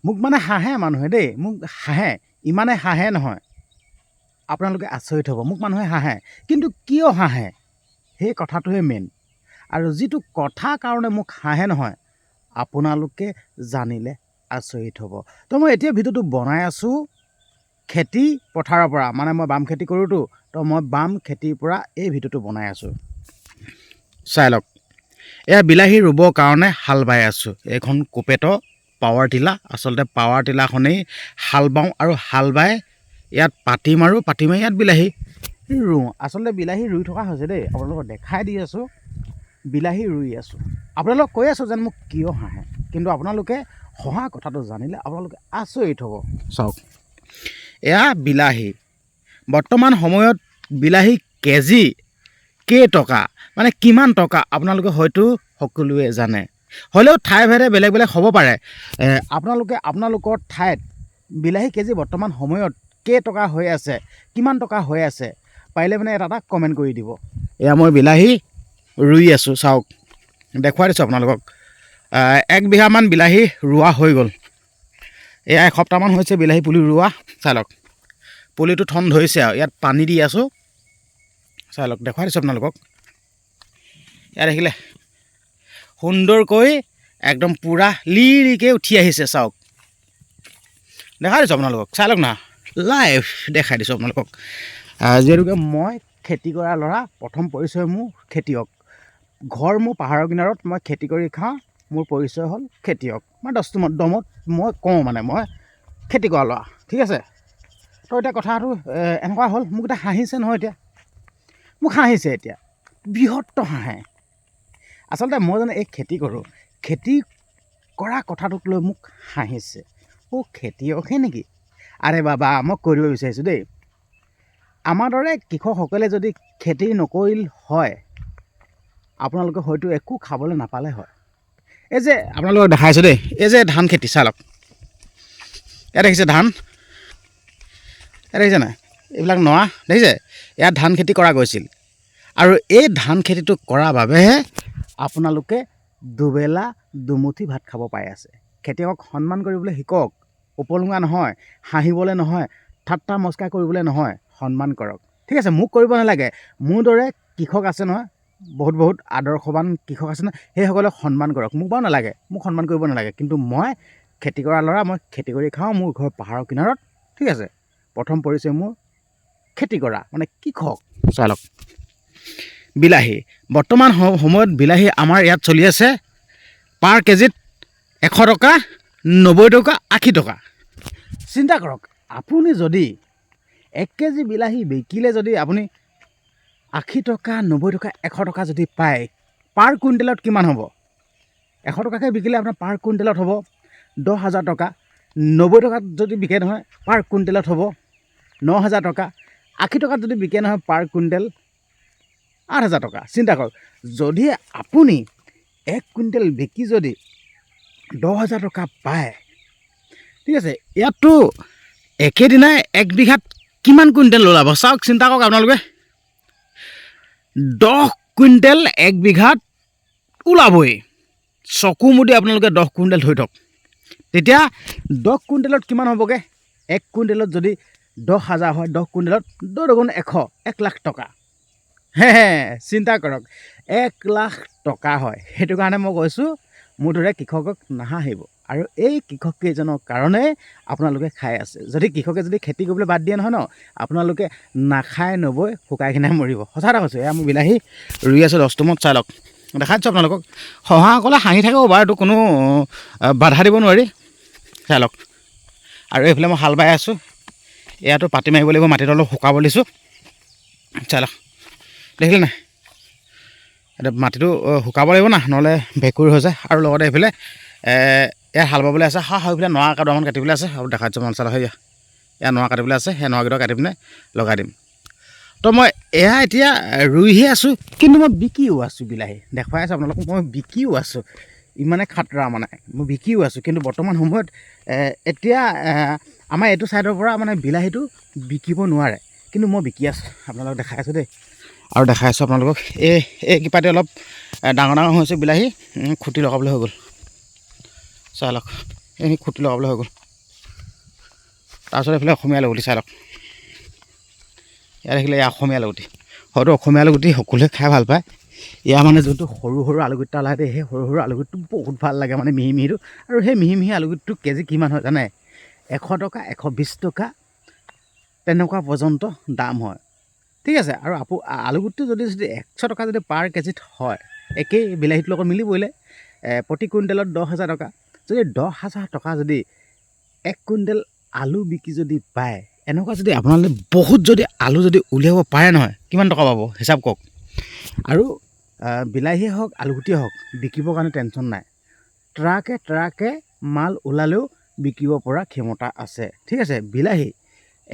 মোক মানে হাঁহে মানুহে দেই, মোক হাঁহে, ইমানে হাঁহে নহয়, আপোনালোকে আচৰিত হ'ব। মোক মানুহে হাঁহে, কিন্তু কিয় হাঁহে সেই কথাটোহে মেইন। আৰু যিটো কথা কাৰণে মোক হাঁহে নহয়, আপোনালোকে জানিলে আচৰিত হ'ব। তো মই এতিয়া ভিডিঅ'টো বনাই আছোঁ খেতি পথাৰৰ পৰা, মানে মই বাম খেতি কৰোঁতো, তো মই বাম খেতিৰ পৰা এই ভিডিঅ'টো বনাই আছোঁ। চাই লওক, এয়া বিলাহী ৰুবৰ কাৰণে হাল বাই আছোঁ। এইখন কোপেটৰ পাৱাৰ টিলাৰ, আচলতে পাৱাৰ টিলাৰখনেই হাল বাওঁ আৰু হাল বাই ইয়াত পাতি মাৰোঁ, পাতি মাৰি ইয়াত বিলাহী ৰুওঁ। আচলতে বিলাহী ৰুই থকা হৈছে দেই, আপোনালোকক দেখাই দি আছোঁ বিলাহী ৰুই আছোঁ। আপোনালোকক কৈ আছোঁ যেন মোক কিয় হাঁহে, কিন্তু আপোনালোকে হহা কথাটো জানিলে আপোনালোকে আচৰিত হ'ব। চাওক, এয়া বিলাহী, বৰ্তমান সময়ত বিলাহী কেজি কেইটকা, মানে কিমান টকা আপোনালোকে হয়তো সকলোৱে জানে। হ'লেও ঠাইভেদে বেলেগ বেলেগ হ'ব পাৰে। আপোনালোকে আপোনালোকৰ ঠাইত বিলাহী কেজি বৰ্তমান সময়ত কেইটকা হৈ আছে, কিমান টকা হৈ আছে, পাৰিলে মানে এটা কমেণ্ট কৰি দিব। এয়া মই বিলাহী ৰুই আছোঁ, চাওক দেখুৱাই দিছোঁ আপোনালোকক। 1 বিঘামান বিলাহী ৰোৱা হৈ গ'ল। এয়া এসপ্তাহমান হৈছে বিলাহী পুলি ৰোৱা। চাই লওক, পুলিটো ঠন ধৰিছে আৰু ইয়াত পানী দি আছোঁ। চাই লওক, দেখুৱাই দিছোঁ আপোনালোকক। ইয়াত দেখিলে সুন্দৰকৈ একদম পূৰা লিৰিকৈ উঠি আহিছে। চাওক, দেখাই দিছোঁ আপোনালোকক, চাই লওক না, লাইভ দেখাই দিছোঁ আপোনালোকক। যিহেতুকে মই খেতি কৰা ল'ৰা, প্ৰথম পৰিচয় মোৰ খেতিয়ক। ঘৰ মোৰ পাহাৰৰ কিনাৰত, মই খেতি কৰি খাওঁ, মোৰ পৰিচয় হ'ল খেতিয়ক। মই দমত মই কওঁ মানে মই খেতি কৰা ল'ৰা, ঠিক আছে। তো এতিয়া কথাটো এনেকুৱা হ'ল, মোক এতিয়া হাঁহিছে নহয়, এতিয়া মোক হাঁহিছে, এতিয়া বৃহত্তৰ হাঁহে। আচলতে মই জানো এই খেতি কৰোঁ, খেতি কৰা কথাটোক লৈ মোক হাঁহিছে। খেতিয়কহে নেকি? আৰে বাবা, মই কৰিব বিচাৰিছোঁ দেই, আমাৰ দৰে কৃষকসকলে যদি খেতি নকৰিল হয়, আপোনালোকে হয়তো একো খাবলৈ নাপালে হয়। এই যে আপোনালোকক দেখাইছোঁ দেই, এই যে ধান খেতি, চাই লওক, ইয়াত দেখিছে ধান, ইয়াত দেখিছে নাই, এইবিলাক নৰা দেখিছে, ইয়াত ধান খেতি কৰা গৈছিল। আৰু এই ধান খেতিটো কৰাৰ বাবেহে আপোনালোকে দুবেলা দুমুঠি ভাত খাব পাই আছে। খেতিয়কক সন্মান কৰিবলৈ শিকক, উপলুঙা নহয়, হাঁহিবলৈ নহয়, ঠাট্টা মস্কাৰ কৰিবলৈ নহয়, সন্মান কৰক, ঠিক আছে। মোক কৰিব নালাগে, মোৰ দৰে কৃষক আছে নহয়, বহুত বহুত আদৰ্শৱান কৃষক আছে নহয়, সেইসকলক সন্মান কৰক। মোক বাৰু নালাগে, মোক সন্মান কৰিব নালাগে, কিন্তু মই খেতি কৰা ল'ৰা, মই খেতি কৰি খাওঁ, মোৰ ঘৰ পাহাৰৰ কিনাৰত, ঠিক আছে। প্ৰথম পৰিচয় মোৰ খেতি কৰা, মানে কৃষক। চাই লওক, বিলাহী বৰ্তমান সময়ত বিলাহী আমাৰ ইয়াত চলি আছে পাৰ কেজিত 100 টকা, 90 টকা, 80 টকা। চিন্তা কৰক, আপুনি যদি 1 কেজি বিলাহী বিকিলে যদি আপুনি 80 টকা, 90 টকা, 100 টকা যদি পায়, পাৰ কুইণ্টেলত কিমান হ'ব? 100 টকাকৈ বিকিলে আপোনাৰ পাৰ কুইণ্টেলত হ'ব 10,000 টকা। 90 টকাত যদি বিকে নহয়, পাৰ কুইণ্টেলত হ'ব 9,000 টকা। 80 টকাত যদি বিকে নহয়, পাৰ কুইণ্টেল 8,000 টকা। চিন্তা কৰক, যদি আপুনি 1 কুইণ্টেল বিকি যদি 10,000 টকা পায়, ঠিক আছে, ইয়াততো একেদিনাই 1 বিঘাত কিমান কুইণ্টেল ওলাব চাওক, চিন্তা কৰক আপোনালোকে। 10 কুইণ্টেল 1 বিঘাত ওলাবই। চকু মুদি আপোনালোকে 10 কুইণ্টেল ধৰি থওক, তেতিয়া 10 কুইণ্টেলত কিমান হ'বগৈ? 1 কুইণ্টেলত যদি 10,000 হয়, 10 কুইণ্টেলত 10 দুগুণ 100, 1 লাখ টকা। চিন্তা কৰক, 1 লাখ টকা হয়। সেইটো কাৰণে মই কৈছোঁ, মোৰ দৰে কৃষকক নাহাঁহিব। আৰু এই কৃষক কেইজনৰ কাৰণে আপোনালোকে খাই আছে। যদি কৃষকে যদি খেতি কৰিবলৈ বাদ দিয়ে নহয় ন, আপোনালোকে নাখাই নবৈ শুকাই কিনে মৰিব। সঁচা কথা কৈছোঁ। এয়া মোৰ বিলাহী ৰুই আছোঁ 10 টোমত, চাই লওক, দেখাই দিছোঁ আপোনালোকক। হহাসকলে হাঁহি থাকিব বাৰু, এইটো কোনো বাধা দিব নোৱাৰি। চাই লওক, আৰু এইফালে মই হাল বাই আছোঁ, এয়াতো পাতি মাৰিব লাগিব, মাটিটো অলপ শুকাব দিছোঁ। চাই লওক, দেখিলে নাই, এতিয়া মাটিটো শুকাব লাগিব না, নহ'লে ভেঁকুৰি হৈ যায়। আৰু লগতে এইফালে ইয়াত হাল বাবলৈ আছে, সেইফালে নৰা দুটামান কাটিবলৈ আছে, আৰু দেখাই দিছোঁ মনচাল হয়। ইয়াত নৰা কাটিবলৈ আছে, সেই নৰাকেইটা কাটি পিনে লগাই দিম। তো মই এয়া এতিয়া ৰুইহে আছোঁ, কিন্তু মই বিকিও আছোঁ বিলাহী। দেখুৱাই আছোঁ আপোনালোকক, মই বিকিও আছোঁ। ইমানে খাতৰা মানে, মই বিকিও আছোঁ। কিন্তু বৰ্তমান সময়ত এতিয়া আমাৰ এইটো ছাইডৰ পৰা মানে বিলাহীটো বিকিব নোৱাৰে, কিন্তু মই বিকি আছোঁ। আপোনালোকক দেখাই আছোঁ দেই, আৰু দেখাই আছোঁ আপোনালোকক। এই কিপাতে অলপ ডাঙৰ ডাঙৰ হৈছে বিলাহী, খুঁটি লগাবলৈ হৈ গ'ল। চাই লওক, এনেই খুঁটি লগাবলৈ হৈ গ'ল। তাৰপিছত এইফালে অসমীয়া আলুগুটি চাই লওক, ইয়াত দেখিলে এয়া অসমীয়া আলুগুটি। হয়তো অসমীয়া আলুগুটি সকলোৱে খাই ভাল পায়। ইয়াৰ মানে যোনটো সৰু সৰু আলুগুটি ওলাই দিয়ে, সেই সৰু সৰু আলুগুটিটো বহুত ভাল লাগে, মানে মিহি মিহিটো। আৰু সেই মিহি মিহি আলুগুটিটো কেজি কিমান হয় জানে? 100 টকা, 120 টকা তেনেকুৱা পৰ্যন্ত দাম হয়। ঠিক আছে। আৰু আলুগুটিটো যদি 100 টকা যদি পাৰ কেজিত হয়, একেই বিলাহীটোৰ লগত মিলি পৰিলে প্ৰতি কুইণ্টেলত 10,000 টকা। যদি 10,000 টকা যদি 1 কুইণ্টেল আলু বিকি যদি পায়, এনেকুৱা যদি আপোনালোকে বহুত যদি আলু যদি উলিয়াব পাৰে নহয়, কিমান টকা পাব হিচাপ কৰক। আৰু বিলাহীয়ে হওক আলুগুটিয়ে হওক, বিকিবৰ কাৰণে টেনশ্যন নাই। ট্ৰাকে ট্ৰাকে মাল ওলালেও বিকিব পৰা ক্ষমতা আছে। ঠিক আছে। বিলাহী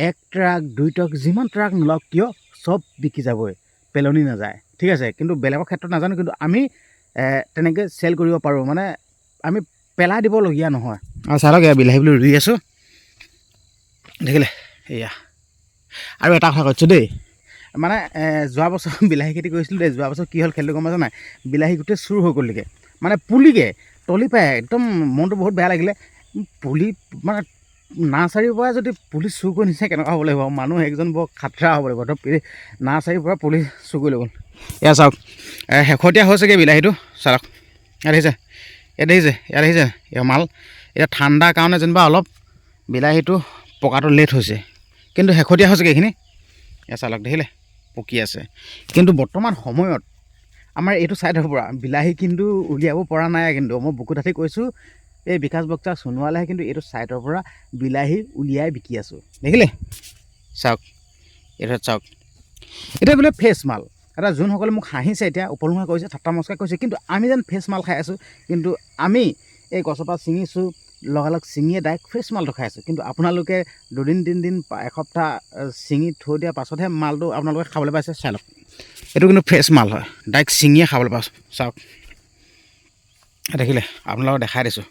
1 ট্ৰাক 2 ট্ৰাক যিমান ট্ৰাক নোলাওক কিয় চব বিকি যাবই, পেলনি নাযায়। ঠিক আছে। কিন্তু বেলেগৰ ক্ষেত্ৰত নাজানো, কিন্তু আমি তেনেকৈ চেল কৰিব পাৰোঁ, মানে আমি পেলাই দিবলগীয়া নহয়। আৰু চাওক এয়া বিলাহী বুলি ৰুই আছোঁ, দেখিলে এয়া। আৰু এটা কথা কৈছোঁ দেই, মানে যোৱা বছৰ বিলাহী খেতি কৰিছিলোঁ দেই। যোৱা বছৰ কি হ'ল খেলটো গম পাইছে নাই? বিলাহী গোটেই চুৰ হৈ গ'লগৈ, মানে পুলিগৈ তলি পাই একদম মনটো বহুত বেয়া লাগিলে। পুলি মানে নাৰ্চাৰীৰ পৰা যদি পুলি চুৰ কৰি নিছে কেনেকুৱা হ'ব লাগিব? মানুহ একজন বৰ খাতৰা হ'ব লাগিব। তো নাৰ্চাৰীৰ পৰা পুলি চুৰ কৰি লৈ গ'ল। এয়া চাওক শেহতীয়া হৈছেগৈ বিলাহীটো, চাওক ইয়াত দেখিছে, ইয়াত দেখিছে, ইয়াত দেখিছে এয়া মাল। এতিয়া ঠাণ্ডাৰ কাৰণে যেনিবা অলপ বিলাহীটো পকাটো লেট হৈছে, কিন্তু শেহতীয়া হৈছেগৈ এইখিনি। এয়া চাওক দেখিলে পকি আছে। কিন্তু বৰ্তমান সময়ত আমাৰ এইটো ছাইডৰ পৰা বিলাহী কিন্তু উলিয়াব পৰা নাই। কিন্তু মই বুকু ডাঠি কৈছোঁ, এই বিকাশ বক্তা সোণোৱালেহে কিন্তু এইটো ছাইডৰ পৰা বিলাহী উলিয়াই বিকি আছোঁ, দেখিলে? চাওক এইটো চাওক, এতিয়া বোলে ফ্ৰেছ মাল। এটা যোনসকলে মোক হাঁহিছে এতিয়া, উপলুঙা কৰিছে, ঠাট্টা মস্কাৰ কৰিছে, কিন্তু আমি যেন ফ্ৰেছ মাল খাই আছোঁ। কিন্তু আমি এই গছৰ পৰা ছিঙিছোঁ, লগালগ ছিঙিয়ে ডাইৰেক্ট ফ্ৰেছ মালটো খাই আছোঁ। কিন্তু আপোনালোকে 2 দিন 3 দিন এসপ্তাহ ছিঙি থৈ দিয়াৰ পাছতহে মালটো আপোনালোকে খাবলৈ পাইছে। চাই লওক, এইটো কিন্তু ফ্ৰেছ মাল হয়, ডাইৰেক্ট ছিঙিয়ে খাবলৈ পাইছোঁ। চাওক দেখিলে, আপোনালোকক দেখাই দিছোঁ।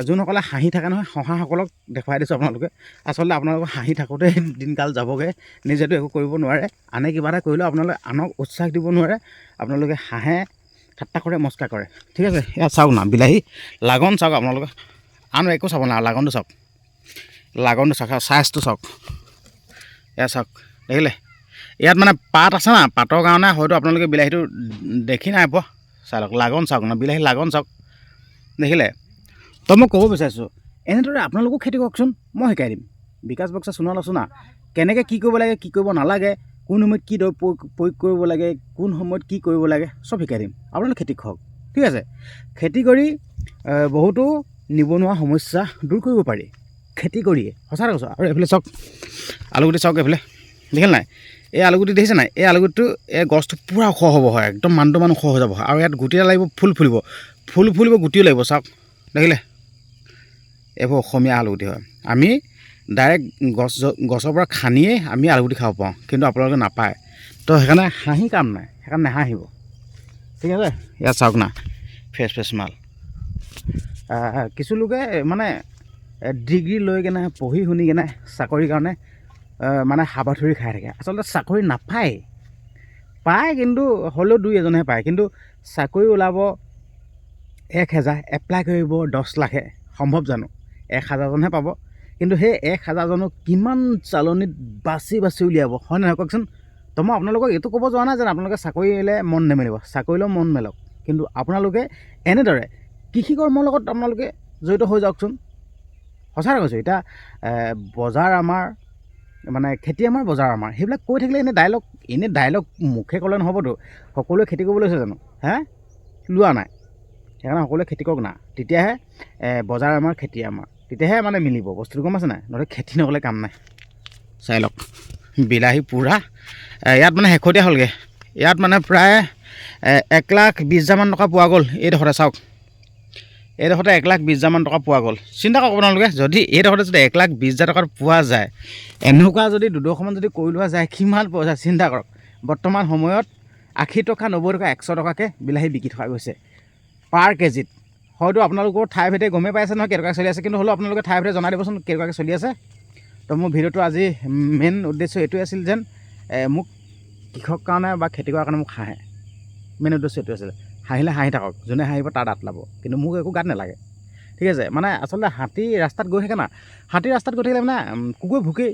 যোনসকলে হাঁহি থাকে নহয়, হঁহাসকলক দেখুৱাই দিছোঁ আপোনালোকে। আচলতে আপোনালোকক হাঁহি থাকোঁতে দিনকাল যাবগৈ, নিজেতো একো কৰিব নোৱাৰে। আনে কিবা এটা কৰিলেও আপোনালোকে আনক উৎসাহ দিব নোৱাৰে, আপোনালোকে হাঁহে, ঠাট্টা কৰে, মস্কাৰ কৰে। ঠিক আছে। ইয়াত চাওক না বিলাহী লাগন চাওক আপোনালোকে, আন একো চাব নাই, লাগনটো চাওক, লাগনটো চাওক, চাইজটো চাওক। এয়া চাওক দেখিলে, ইয়াত মানে পাত আছে না, পাতৰ কাৰণে হয়তো আপোনালোকে বিলাহীটো দেখি নাই পোৱা। চাই লওক লাগন চাওক না, বিলাহী লাগন চাওক, দেখিলে? তো মই ক'ব বিচাৰিছোঁ, এনেদৰে আপোনালোকো খেতি কৰকচোন, মই শিকাই দিম। বিকাশ বক্সা সোণোৱাল আছোঁ না, কেনেকৈ কি কৰিব লাগে, কি কৰিব নালাগে, কোন সময়ত কি দৰৱ প্ৰয়োগ কৰিব লাগে, কোন সময়ত কি কৰিব লাগে, চব শিকাই দিম। আপোনালোকে খেতি কৰক। ঠিক আছে। খেতি কৰি বহুতো নিবনুৱা সমস্যা দূৰ কৰিব পাৰি খেতি কৰিয়ে, সঁচা কৈছোঁ। আৰু এইফালে চাওক আলুগুটি চাওক, এইফালে দেখিলে নাই? এই আলুগুটি দেখিছে নাই? এই আলুগুটিটো এই গছটো পূৰা ওখ হ'ব হয়, একদম মানুহটো ওখ হৈ যাব। আৰু ইয়াত গুটি এটা লাগিব, ফুল ফুলিব, ফুল ফুলিব, গুটিও লাগিব। চাওক দেখিলে, এইবোৰ অসমীয়া আলুগুটি হয়। আমি ডাইৰেক্ট গছৰ পৰা খান্দিয়ে আমি আলুগুটি খাব পাৰোঁ, কিন্তু আপোনালোকে নাপায়। তো সেইকাৰণে হাঁহি কাম নাই, সেইকাৰণে নাহাঁহিব। ঠিক আছে। ইয়াত চাওক না ফ্ৰেছ ফ্ৰেছ মাল। কিছু লোকে মানে ডিগ্ৰী লৈ কেনে পঢ়ি শুনি কেনে চাকৰিৰ কাৰণে মানে হাবাথুৰি খাই থাকে। আচলতে চাকৰি নাপায়, পায়, কিন্তু হ'লেও 2-এজনহে পায়। কিন্তু চাকৰি ওলাব 1,000, এপ্লাই কৰিব 10 লাখে, সম্ভৱ জানো? 1,000জনহে পাব। কিন্তু সেই 1,000জনক কিমান চালনীত বাছি বাছি উলিয়াব, হয় নহয় কওকচোন? তো মই আপোনালোকক এইটো ক'ব যোৱা নাই যে আপোনালোকে চাকৰিলৈ মন নেমেলিব, চাকৰিলৈও মন মেলক। কিন্তু আপোনালোকে এনেদৰে কৃষি কৰ্মৰ লগত আপোনালোকে জড়িত হৈ যাওকচোন। সঁচাকৈ কৈছোঁ। এতিয়া বজাৰ আমাৰ, মানে খেতি আমাৰ, বজাৰ আমাৰ, সেইবিলাক কৈ থাকিলে এনেই ডাইলগ মুখে ক'লে নহ'বতো। সকলোৱে খেতি কৰিব লৈছে জানো? হে, লোৱা নাই। সেইকাৰণে সকলোৱে খেতি কৰক না, তেতিয়াহে বজাৰ আমাৰ, খেতি আমাৰ, তেতিয়াহে মানে মিলিব বস্তুটো, গম পাইছে নাই? নহ'লে খেতি নকৰিলে কাম নাই। চাই লওক বিলাহী পূৰা ইয়াত মানে শেহতীয়া হ'লগৈ। ইয়াত মানে প্ৰায় 1,20,000 টকা পোৱা গ'ল এইডোখৰতে। চাওক এইডোখৰতে 1,20,000 টকা পোৱা গ'ল। চিন্তা কৰক আপোনালোকে, যদি এইডোখৰতে যদি 1,20,000 টকাত পোৱা যায়, এনেকুৱা যদি 2-200মান যদি কৰি লোৱা যায়, কিমান পইচা চিন্তা কৰক। বৰ্তমান সময়ত 80 টকা, 90 টকা, 100 টকাকৈ বিলাহী বিকি থকা গৈছে পাৰ কেজিত। হয়তো আপোনালোকৰ ঠাই ভেদে গমেই পাইছে নহয় কেইটকা চলি আছে, কিন্তু হ'লেও আপোনালোকে ঠাই ভেদে জনাই দিবচোন কেইটকাকৈ চলি আছে। তো মোৰ ভিডিঅ'টো আজি মেইন উদ্দেশ্য এইটোৱে আছিল যেন মোক কৃষক কাৰণে বা খেতি কৰাৰ কাৰণে মোক হাঁহে, মেইন উদ্দেশ্য এইটো আছিলে। হাঁহিলে হাঁহি থাকক, যোনে হাঁহিব তাৰ দাঁত ওলাব, কিন্তু মোক একো গাত নালাগে। ঠিক আছে। মানে আচলতে হাতী ৰাস্তাত গৈ থাকে না, হাতী ৰাস্তাত গৈ থাকিলে মানে কুকুৰে ভুকেই।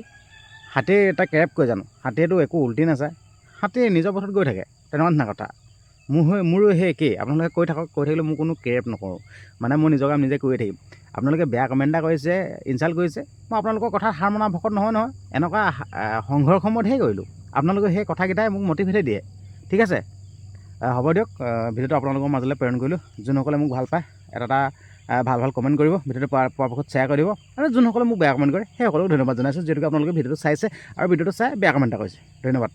হাতীয়ে এটা কেৰেপ কয় জানো, হাতীয়েতো একো উল্টি নাচায়, হাতীয়ে নিজৰ পথত গৈ থাকে, তেনেকুৱা নিচিনা কথা। মোৰো সেই একেই, আপোনালোকে কৈ থাকক, কৈ থাকিলে মোৰ কোনো কেৰেপ নকৰোঁ, মানে মই নিজৰ কাম নিজে কৰি থাকিম। আপোনালোকে বেয়া কমেণ্ট এটা কৰিছে, ইনচাল্ট কৰিছে, মই আপোনালোকৰ কথাত হাৰ মনা ভকত নহয় নহয়। এনেকুৱা সংঘৰ্ষ মই ধেৰ কৰিলোঁ, আপোনালোকে সেই কথাকেইটাই মোক মটিভেটেই দিয়ে। ঠিক আছে, হ'ব দিয়ক, ভিডিঅ'টো আপোনালোকৰ মাজলৈ প্ৰেৰণ কৰিলোঁ। যোনসকলে মোক ভাল পায় এটা ভাল ভাল কমেণ্ট কৰিব, ভিডিঅ'টো পৰাপক্ষত শ্বেয়াৰ কৰি দিব, আৰু যোনসকলে মোক বেয়া কমেণ্ট কৰে সেইসকলক ধন্যবাদ জনাইছোঁ, যিহেতুকে আপোনালোকে ভিডিঅ'টো চাইছে আৰু ভিডিঅ'টো চাই বেয়া কমেণ্ট এটা কৰিছে। ধন্যবাদ।